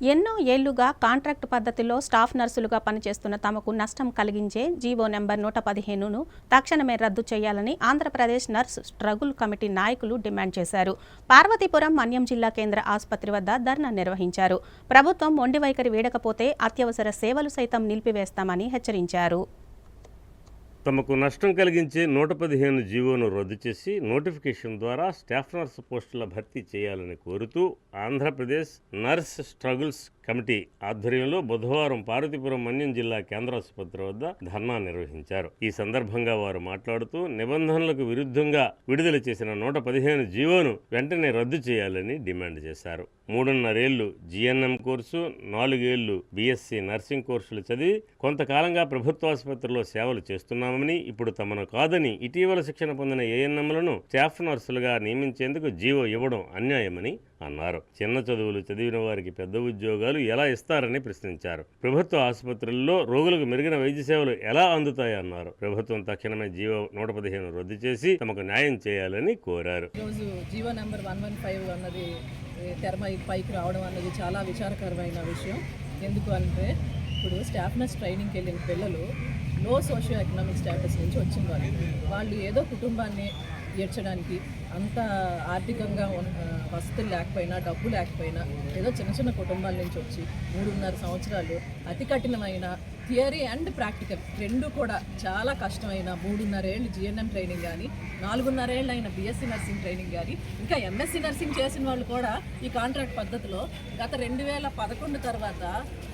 ఎన్నో ఏళ్లుగా కాంట్రాక్ట్ పద్ధతిలో స్టాఫ్ నర్సులుగా పనిచేస్తున్న తమకు నష్టం కలిగించే జీవో నెంబర్ 115ను తక్షణమే రద్దు చేయాలని ఆంధ్రప్రదేశ్ నర్స్ స్ట్రగుల్ కమిటీ నాయకులు డిమాండ్ చేశారు. పార్వతీపురం మన్యం జిల్లా కేంద్ర ఆసుపత్రి వద్ద ధర్నా నిర్వహించారు. ప్రభుత్వం మొండి వైఖరి వీడకపోతే అత్యవసర సేవలు సైతం నిలిపివేస్తామని హెచ్చరించారు. తమకు నష్టం కలిగించే 115 జీవోను రద్దు చేసి నోటిఫికేషన్ ద్వారా స్టాఫ్ నర్స్ పోస్టుల భర్తీ చేయాలని కోరుతూ ఆంధ్రప్రదేశ్ నర్స్ స్ట్రగుల్స్ కమిటీ ఆధ్వర్యంలో బుధవారం పార్వతీపురం మన్యం జిల్లా కేంద్ర ఆసుపత్రి వద్ద ధర్నా నిర్వహించారు. ఈ సందర్భంగా వారు మాట్లాడుతూ నిబంధనలకు విరుద్ధంగా విడుదల చేసిన 115 జీవోను వెంటనే రద్దు చేయాలని డిమాండ్ చేశారు. 3.5 ఏళ్లు జిఎన్ఎం కోర్సు, 4 ఏళ్లు బీఎస్సీ నర్సింగ్ కోర్సులు చదివి కొంతకాలంగా ప్రభుత్వ ఆసుపత్రిలో సేవలు చేస్తున్నామని, ఇప్పుడు తమను కాదని ఇటీవల శిక్షణ పొందిన ఏఎన్ఎంలను స్టాఫ్ నర్సులుగా నియమించేందుకు జీవో ఇవ్వడం అన్యాయమని అన్నారు. చిన్న చదువులు చదివిన వారికి పెద్ద ఉద్యోగాలు ఎలా ఇస్తారని ప్రశ్నించారు. ప్రభుత్వ ఆసుపత్రుల్లో రోగులకు మెరుగైన వైద్య సేవలు ఎలా అందుతాయన్నారు. ప్రభుత్వం తక్షణమే జీవో 115 రద్దు చేసి తమకు న్యాయం చేయాలని కోరారు. ఈరోజు జీవో నెంబర్ 115 అన్నది పైకి రావడం అన్నది చాలా విచారకరమైన విషయం. ఎందుకు అంటే ఇప్పుడు స్టాఫ్ నర్స్ ట్రైనింగ్కి వెళ్ళిన పిల్లలు లో సోషియో ఎకనామిక్ స్టేటస్ నుంచి వచ్చిన వాళ్ళు ఏదో కుటుంబాన్ని తీర్చడానికి అంత ఆర్థికంగా వసతులు లేకపోయినా, డబ్బు లేకపోయినా, ఏదో చిన్న చిన్న కుటుంబాల నుంచి వచ్చి 3.5 సంవత్సరాలు అతి కఠినమైన థియరీ అండ్ ప్రాక్టికల్ రెండు కూడా చాలా కష్టమైన 3.5 ఏళ్ళు జిఎన్ఎం ట్రైనింగ్ కానీ, 4.5 ఏళ్ళు అయిన బీఎస్సీ నర్సింగ్ ట్రైనింగ్ కానీ, ఇంకా ఎంఎస్సీ నర్సింగ్ చేసిన వాళ్ళు కూడా ఈ కాంట్రాక్ట్ పద్ధతిలో గత 2011 తర్వాత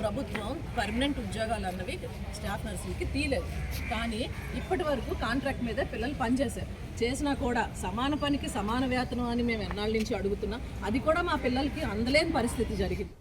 ప్రభుత్వం పర్మనెంట్ ఉద్యోగాలు అన్నవి స్టాఫ్ నర్సులకి తీయలేదు. కానీ ఇప్పటి వరకు కాంట్రాక్ట్ మీదే పిల్లలు పనిచేశారు. చేసినా కూడా సమాన పనికి సమాన వేతనం అని మేము ఎన్నాళ్ళ నుంచి అడుగుతున్నాం. అది కూడా మా పిల్లలకి అందలేని పరిస్థితి జరిగింది.